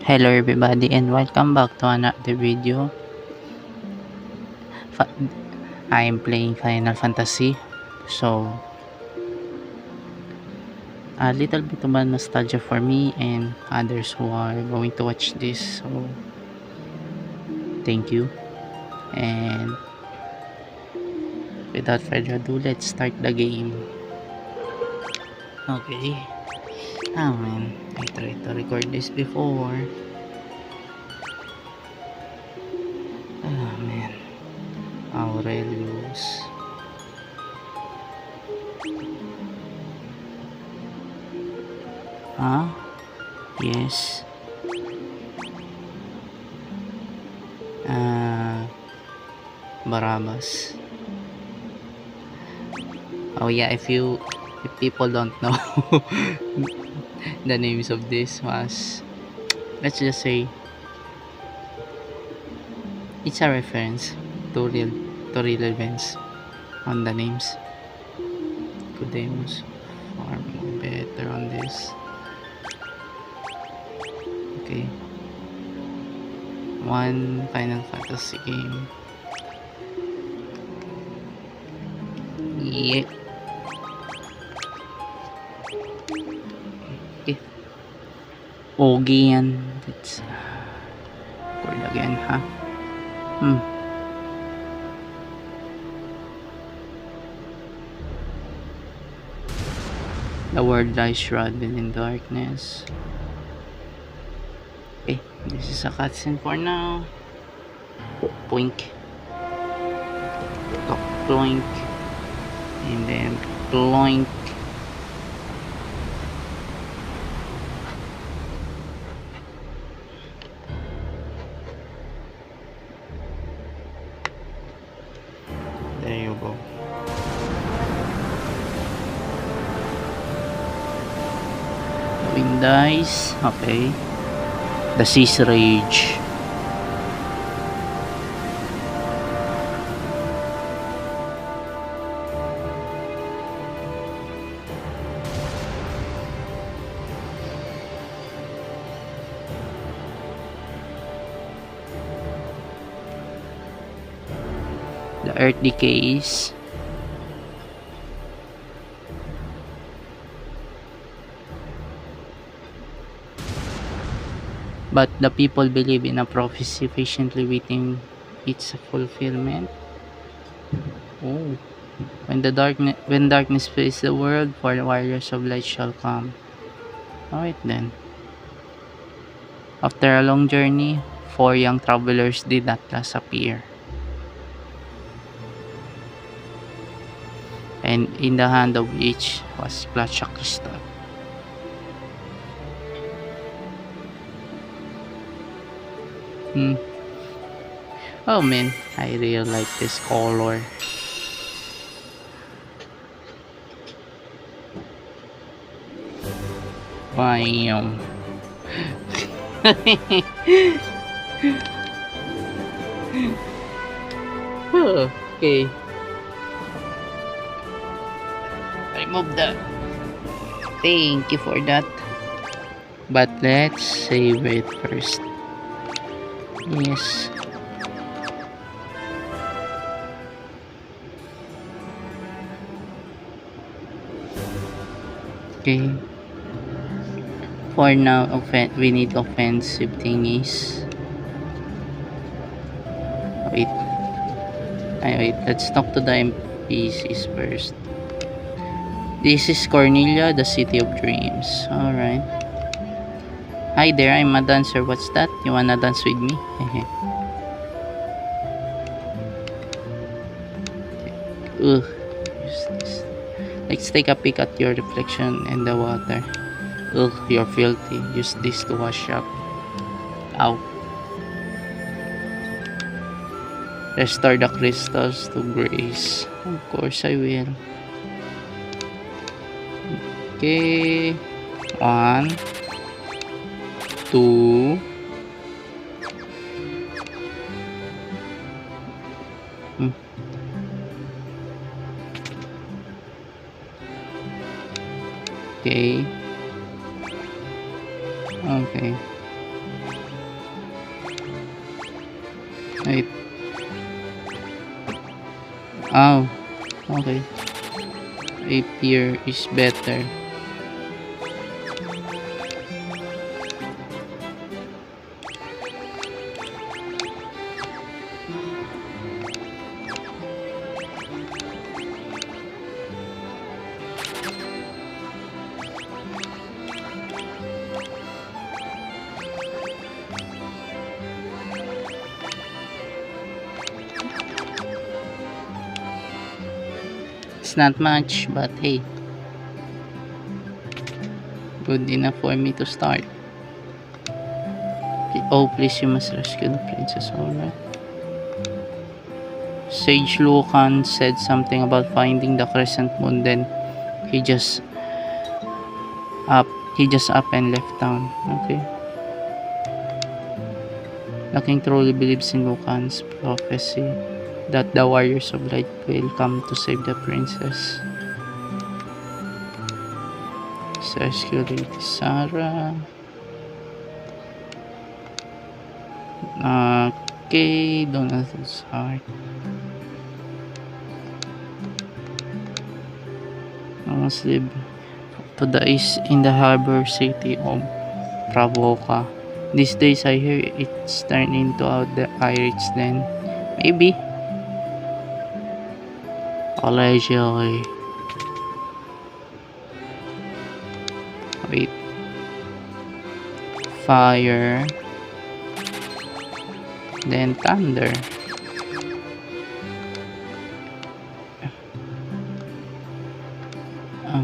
Hello everybody and welcome back to another video. Fa- I am playing Final Fantasy. So, a little bit of a nostalgia for me and others who are going to watch this. So, thank you. And without further ado, let's start the game. Okay. Oh man, I tried to record this before. Oh man. Aurelius. Huh? Yes. Uh, Barabbas. Oh yeah, if people don't know the names of this was, let's just say it's a reference to real events on the names. Codemus far more better on this. Okay, one Final Fantasy game. Yeah. Okay. Ogi yan. Let's record again, huh? The world lies shrouded in darkness. Okay, this is a cutscene for now. Poink. Ploink. And then ploink. There you go. The wind dies. Okay. The seas rage. The earth decays. But the people believe in a prophecy, patiently waiting its fulfillment. Oh. When darkness fills the world, for the warriors of light shall come. Alright then. After a long journey, 4 young travelers did at last appear. And in the hand of each was clutched a crystal. Oh man, I really like this color. Bam. Okay. Remove that. Thank you for that. But let's save it first. Yes. Okay. For now, we need offensive thingies. Wait. Wait. Let's talk to the NPCs first. This is Cornelia, the City of Dreams. Alright. Hi there, I'm a dancer. What's that? You wanna dance with me? Ugh. Use this. Let's take a peek at your reflection in the water. Ugh, you're filthy. Use this to wash up. Ow. Restore the crystals to grace. Of course I will. Okay. 1, 2. Okay. Okay. Wait. Oh, okay. Rapier is better. It's not much, but hey, good enough for me to start. Oh, please, you must rescue the princess. Alright. Sage Lucan said something about finding the crescent moon, then he just up and left town. Okay. The king truly believes in Lucan's prophecy that the warriors of light will come to save the princess. Rescue Lady Sarah. Okay, Donald's heart. Must live to the east in the harbor city of Pravoka. These days I hear it's turned into the pirates then. Maybe. Allegedly. Wait. Fire. Then thunder.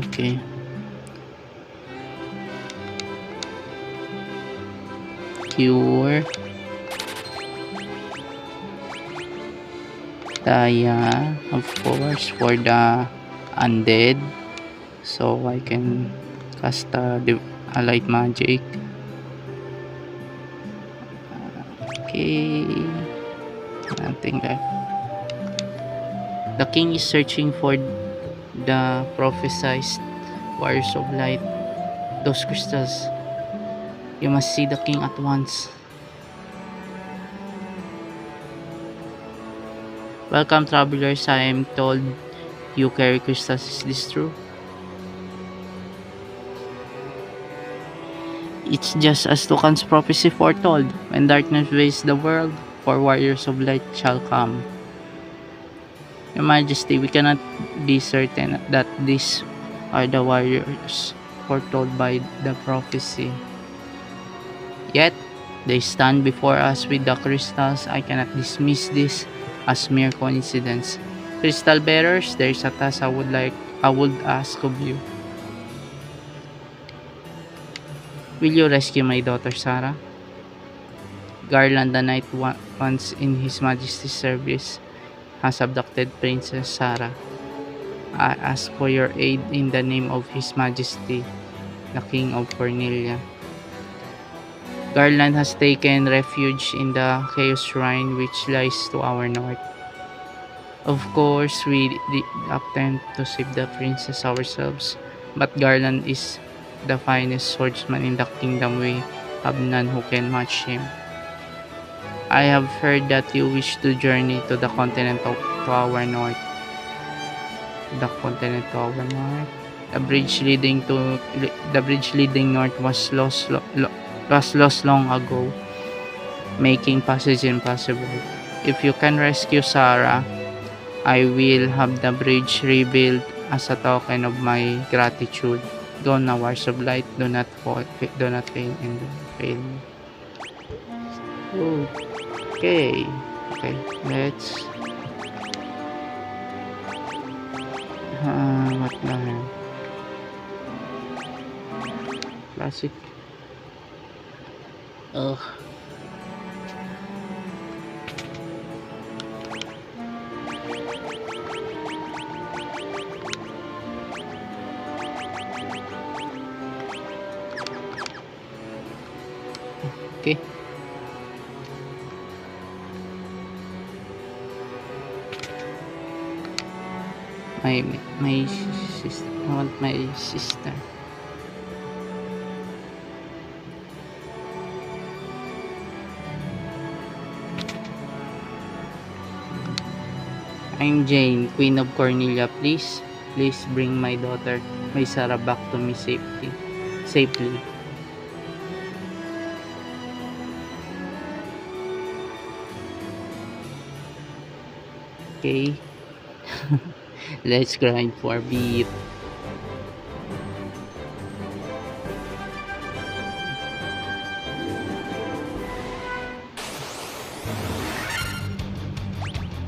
Okay. Cure. Taya, of course, for the undead. So I can cast a light magic. Okay. Nothing left. The king is searching for the prophesied warriors of light. Those crystals. You must see the king at once. Welcome, travelers. I am told you carry crystals. Is this true? It's just as Lucan's prophecy foretold. When darkness weighs the world, four warriors of light shall come. Your Majesty, we cannot be certain that these are the warriors foretold by the prophecy. Yet, they stand before us with the crystals. I cannot dismiss this as mere coincidence. Crystal bearers, there is a task I would ask of you. Will you rescue my daughter Sarah? Garland, the knight once in His Majesty's service, has abducted Princess Sarah. I ask for your aid in the name of His Majesty, the King of Cornelia. Garland has taken refuge in the Chaos Shrine which lies to our north. Of course, we attempt to save the princess ourselves, but Garland is the finest swordsman in the kingdom. We have none who can match him. I have heard that you wish to journey to the continent to our north. The continent to our north. The bridge leading north was lost long ago, making passage impossible. If you can rescue Sarah, I will have the bridge rebuilt as a token of my gratitude. Go now, Warriors of Light. Do not fail and fail me. Okay, let's what the hell? Classic. Ugh. Okay. My sister. I want my sister. I'm Jane, Queen of Cornelia. Please bring my daughter, my Sarah, back to me safely. Okay, let's grind for a bit.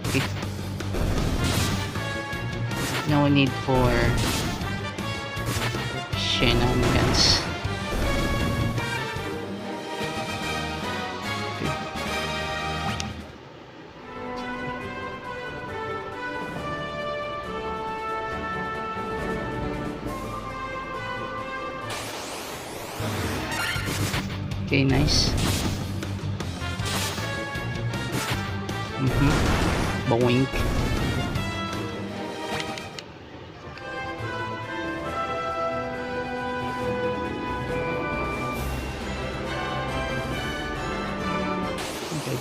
Okay. No need for shenanigans. Okay, nice. Boink. Okay.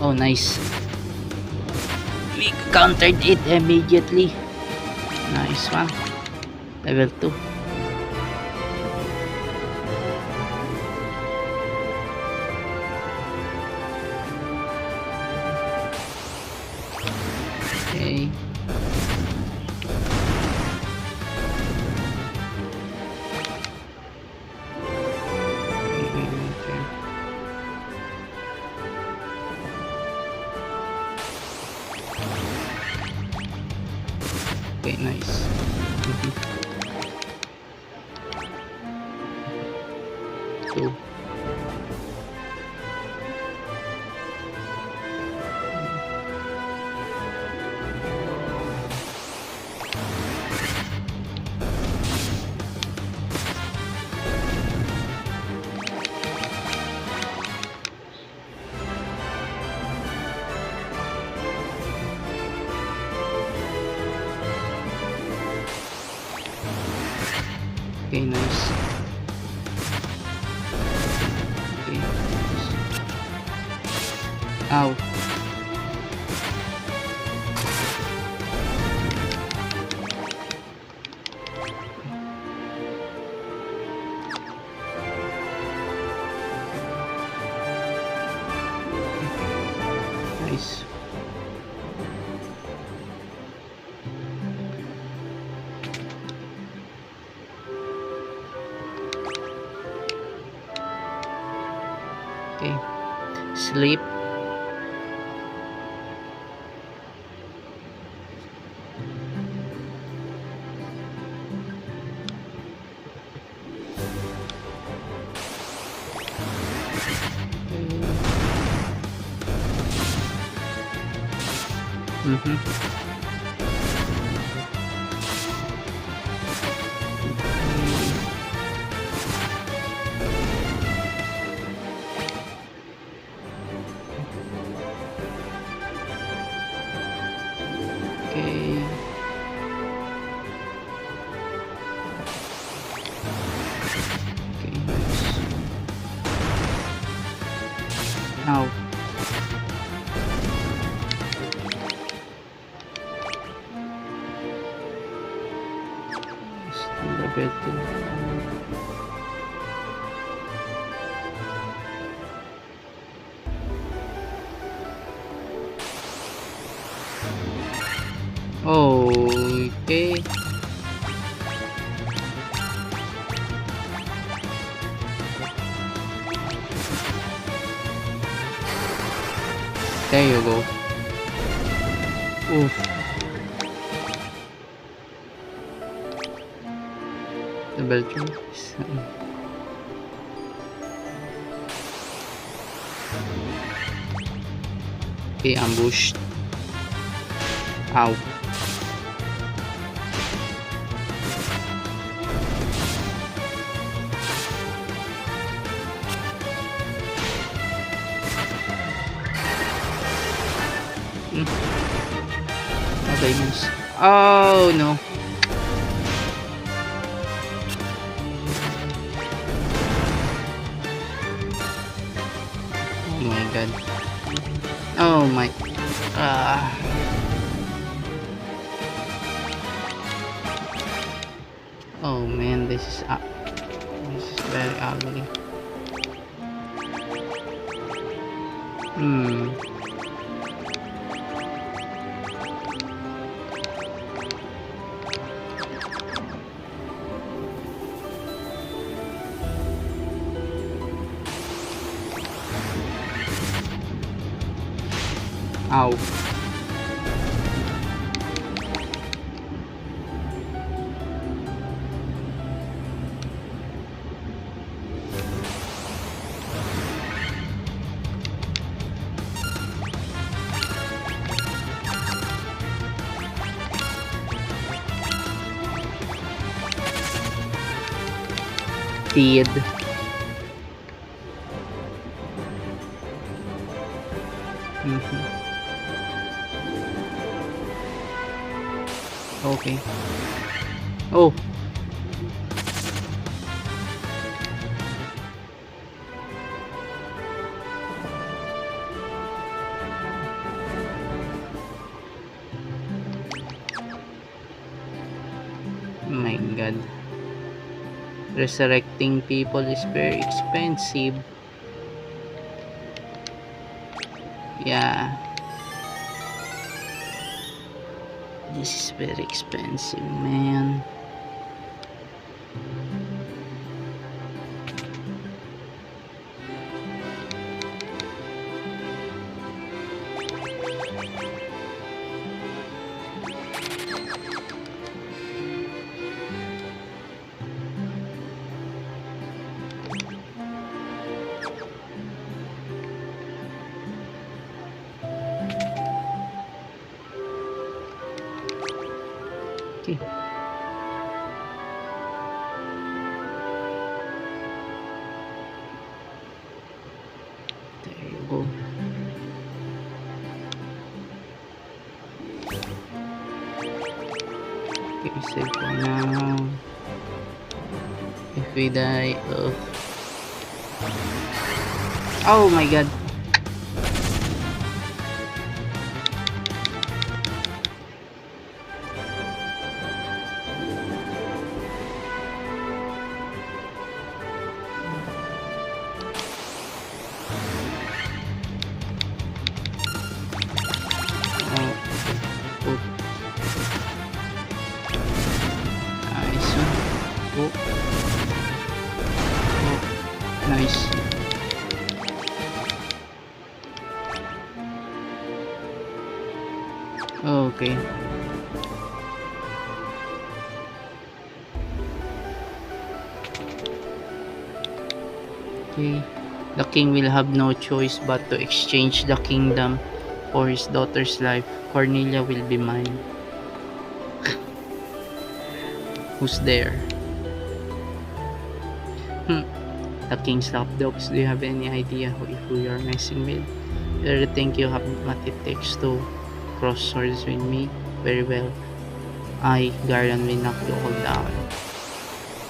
Oh, nice. We countered it immediately. Nice one. Level 2. Okay. Okay, nice. Cool. Okay, nice. Okay. Ow. Nice. Okay. Sleep. Okay. Okay, nice. Ow. Still level 2. Okay. There you go. Oof. Level 2. Okay, ambushed. Ow. Okay, nice. Oh no. Oh my god. Oh my. Ah. Oh man, this is very ugly. Ow. Feed. Okay. Oh. My God. Resurrecting people is very expensive. Yeah. This is very expensive, man. Okay. There you go. Okay, save for now. If we die, oh my God. Nice. Okay. Okay. The king will have no choice but to exchange the kingdom for his daughter's life. Cornelia will be mine. Who's there? The king's lapdogs. Do you have any idea who you are messing with? Do you think you have what it takes to cross swords with me? Very well. I, Garland, will knock you all down.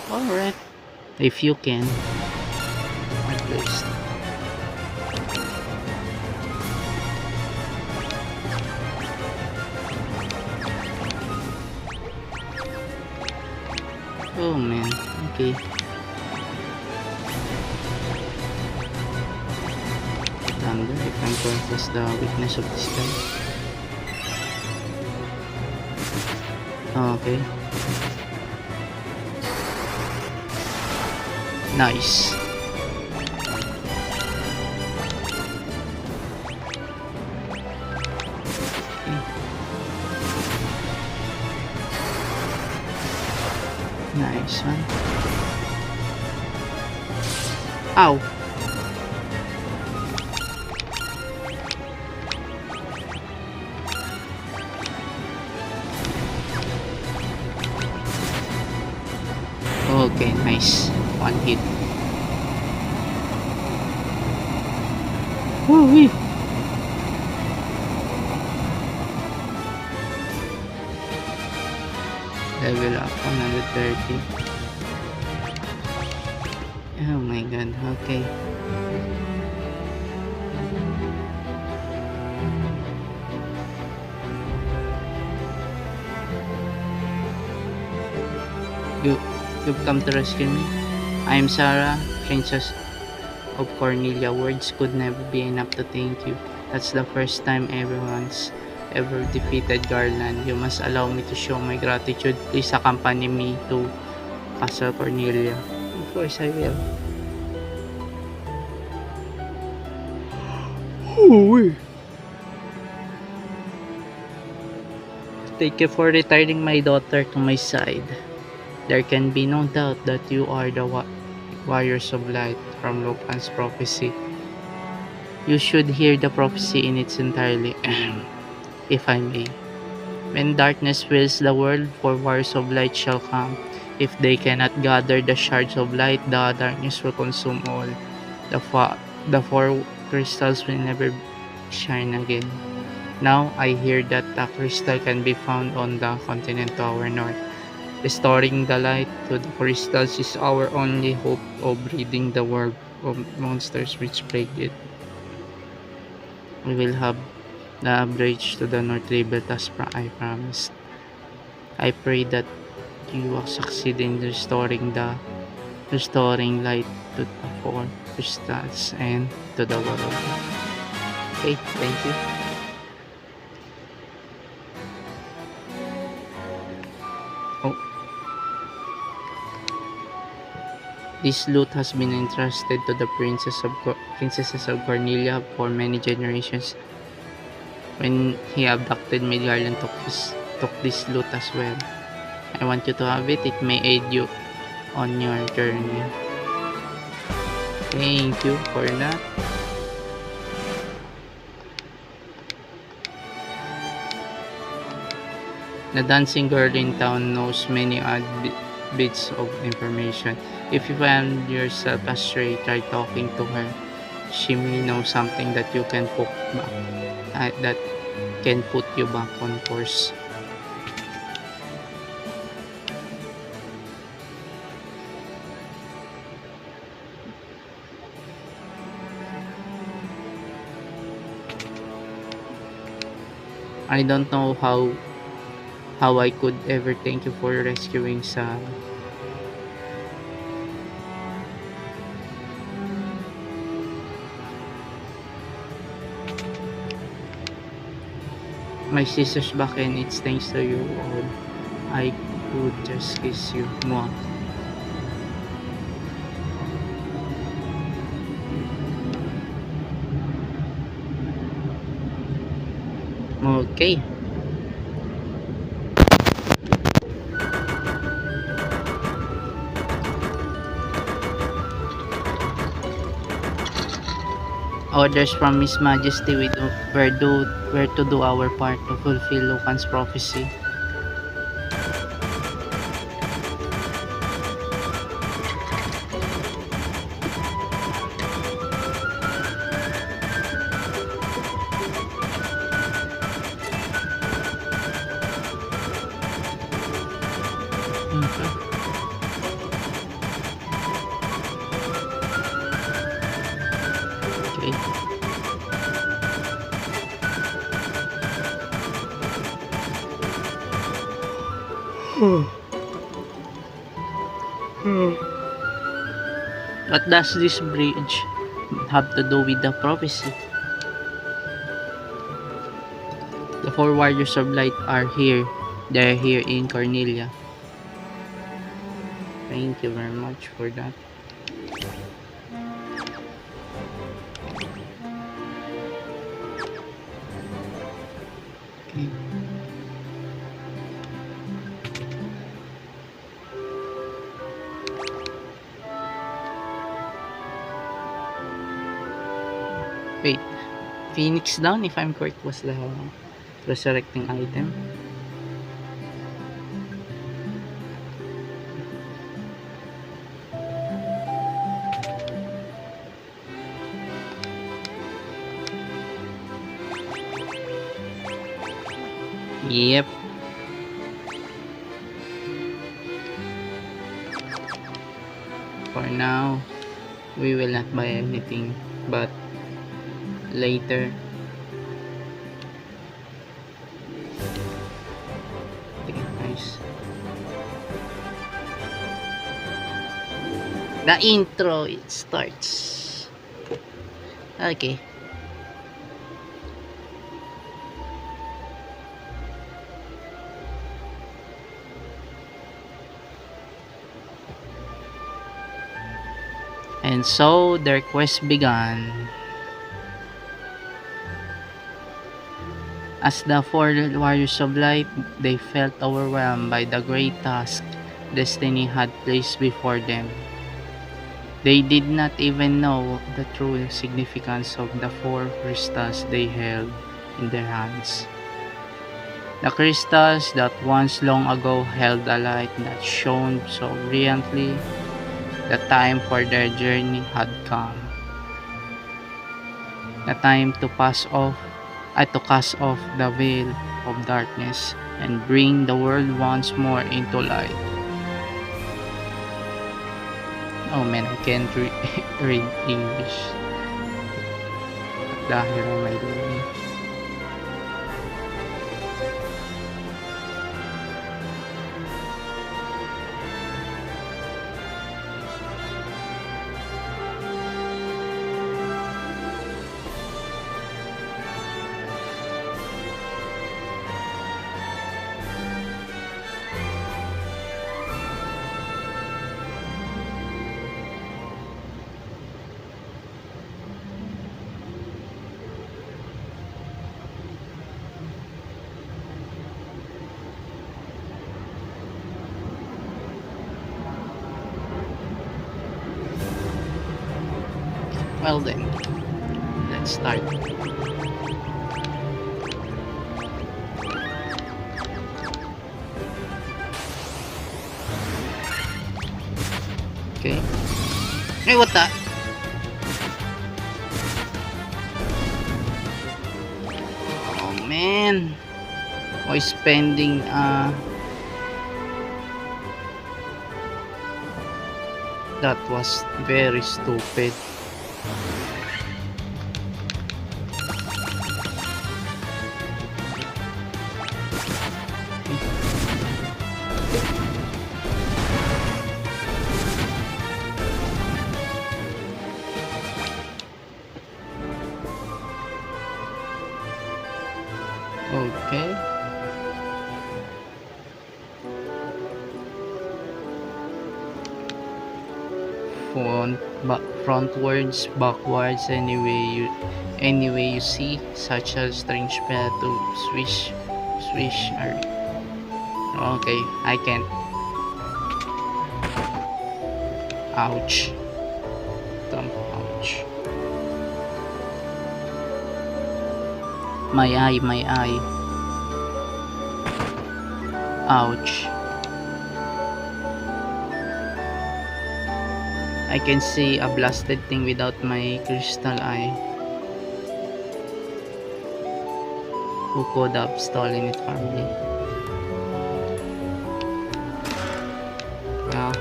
Alright. If you can. At least. Oh man. Okay. Thunder, I can process the weakness of this guy. Okay. Nice. Nice one. Ow. Okay, nice. One hit. Woo-wee. Level up 130. Oh my God. Okay. You, you've come to rescue me. I am Sarah, Princess of Cornelia. Words could never be enough to thank you. That's the first time everyone's ever defeated Garland. You must allow me to show my gratitude. Please accompany me to Castle Cornelia. Of course I will. Oh, thank you for returning my daughter to my side. There can be no doubt that you are the warriors of light from Lopan's prophecy. You should hear the prophecy in its entirety, if I may. When darkness fills the world, four warriors of light shall come. If they cannot gather the shards of light, the darkness will consume all. The four crystals will never shine again. Now I hear that the crystal can be found on the continent to our north. Restoring the light to the crystals is our only hope of ridding the world of monsters which plague it. We will have the bridge to the North River as I promised. I pray that you will succeed in restoring light to the four crystals and to the world. Okay, thank you. Oh. This loot has been entrusted to the princesses of Cornelia for many generations. When he abducted me, Garland took this loot as well. I want you to have it. It may aid you on your journey. Thank you for that. The dancing girl in town knows many odd bits of information. If you find yourself astray, try talking to her. She may know something that you can put back, that can put you back on course. I don't know how I could ever thank you for rescuing Sarah. My sister's back and it's thanks to you all. I could just kiss you. Mwah. Okay. Orders from His Majesty where to do our part to fulfill Lucan's prophecy. What does this bridge have to do with the prophecy? The four warriors of light are here. They're here in Cornelia. Thank you very much for that. Okay. Wait, Phoenix Down, if I'm correct, was the resurrecting item. Yep. For now, we will not buy anything, but later. Okay, nice. The intro, it starts. Okay. And so their quest began. As the four warriors of light, they felt overwhelmed by the great task destiny had placed before them. They did not even know the true significance of the four crystals they held in their hands. The crystals that once long ago held a light that shone so brilliantly, the time for their journey had come. The time to to cast off the veil of darkness and bring the world once more into light. Oh man, I can't read English. What the hell am I doing? Well then, let's start. Okay. Hey, what the? Oh man. Why spending that was very stupid. Okay. Frontwards, backwards, anyway you see, such a strange path to swish. Okay, I can't. Ouch. Ouch. My eye. Ouch. I can see a blasted thing without my crystal eye. Who could have stolen it from me? Well,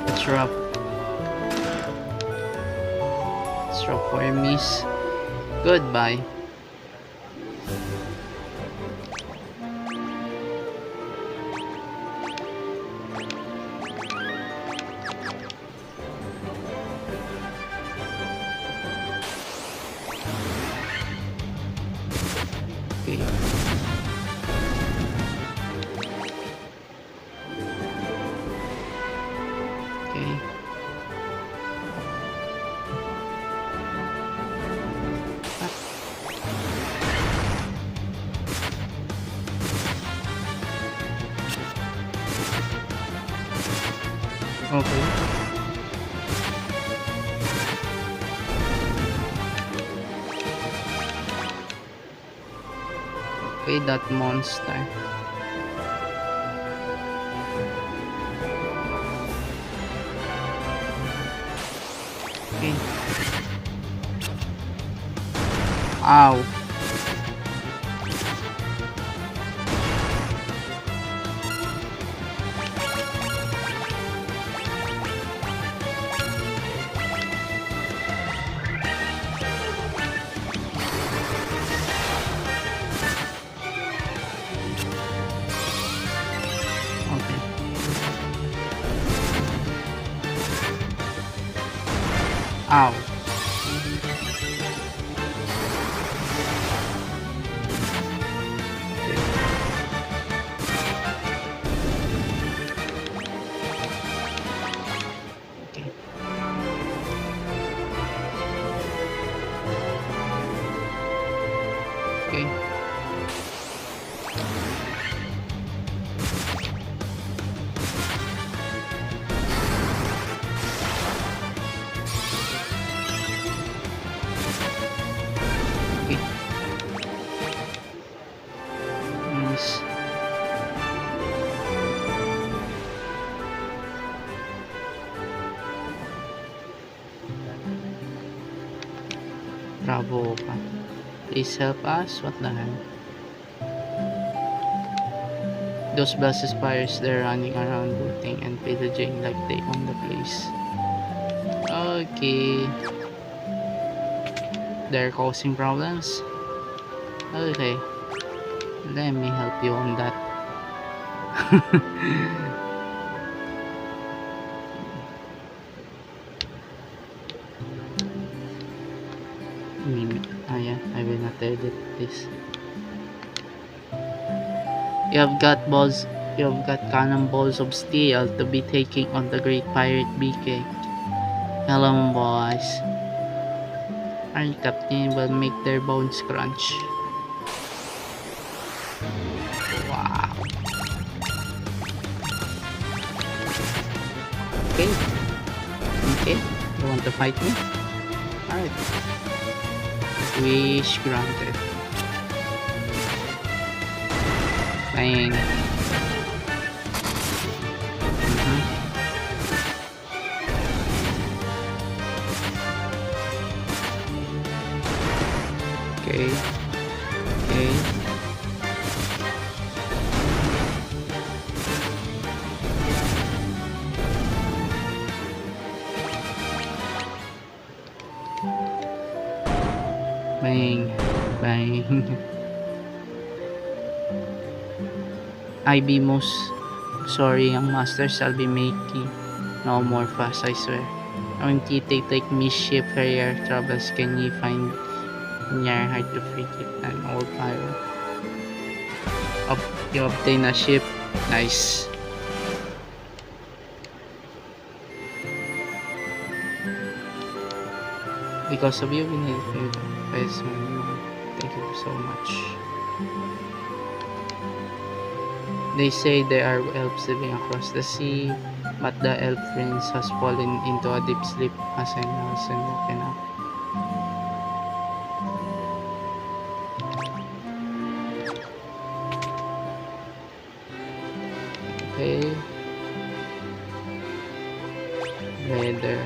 it's rough. It's rough for miss. Goodbye. Okay. Okay. Okay. Okay, that monster. Okay. Ow. Okay. Ow. Okay. Okay. Okay. Nice. Bravo ka. Please help us. What the hell? Those blast spires, they're running around looting and pillaging like they own the place. Okay. They're causing problems. Okay. Let me help you on that. Yeah, I will not edit this. You have got cannonballs of steel to be taking on the Great Pirate BK. Hello, boys. Our captain will make their bones crunch. Wow. Okay. Okay. You want to fight me? Alright. Wish granted. Bang. Okay. Okay. Bang. Bang. I be most sorry, young masters. I'll be making no more fuss, I swear. OMT take mischief career troubles. Can you find near hard to forget an old pirate? You obtain a ship. Nice. Because of you, we need to face my. Thank you so much. They say there are elves living across the sea, but the elf prince has fallen into a deep sleep as I hasn't woken up. Okay. Leather.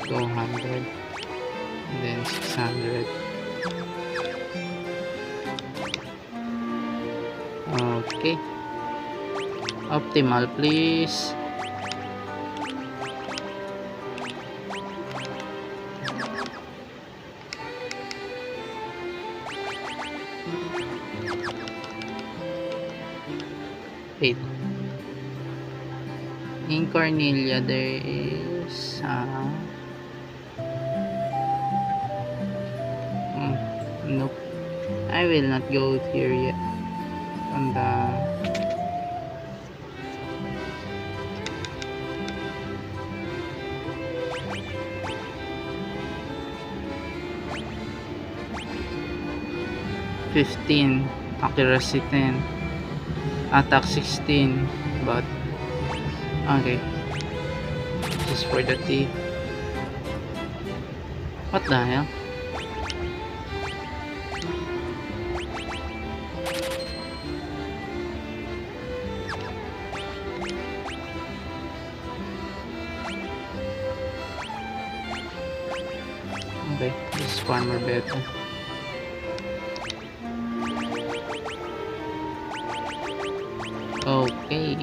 Go 100. And then 600. Okay. Optimal, please. Wait. In Cornelia, there is nope. I will not go here yet. On the $15, accuracy 10, attack 16, but okay, just for the T. What the hell? Okay, this farmer better. Okay.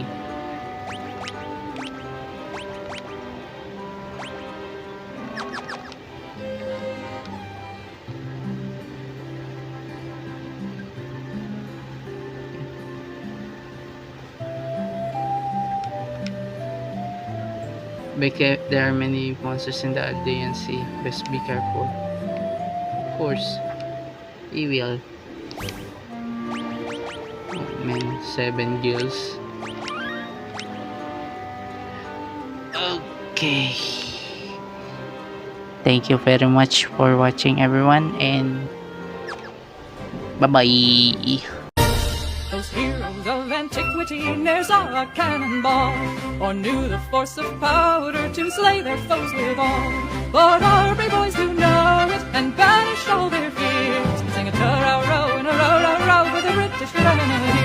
There are many monsters in the Aldean Sea. Best be careful. Of course, we will. Oh man, 7 gills. Okay. Thank you very much for watching, everyone, and bye-bye. Those heroes of antiquity ne'er saw a cannonball, or knew the force of powder to slay their foes withal. But our brave boys do know it, and banish all their fears, sing a ta-ra-row and a row-row-row with a British grenadier.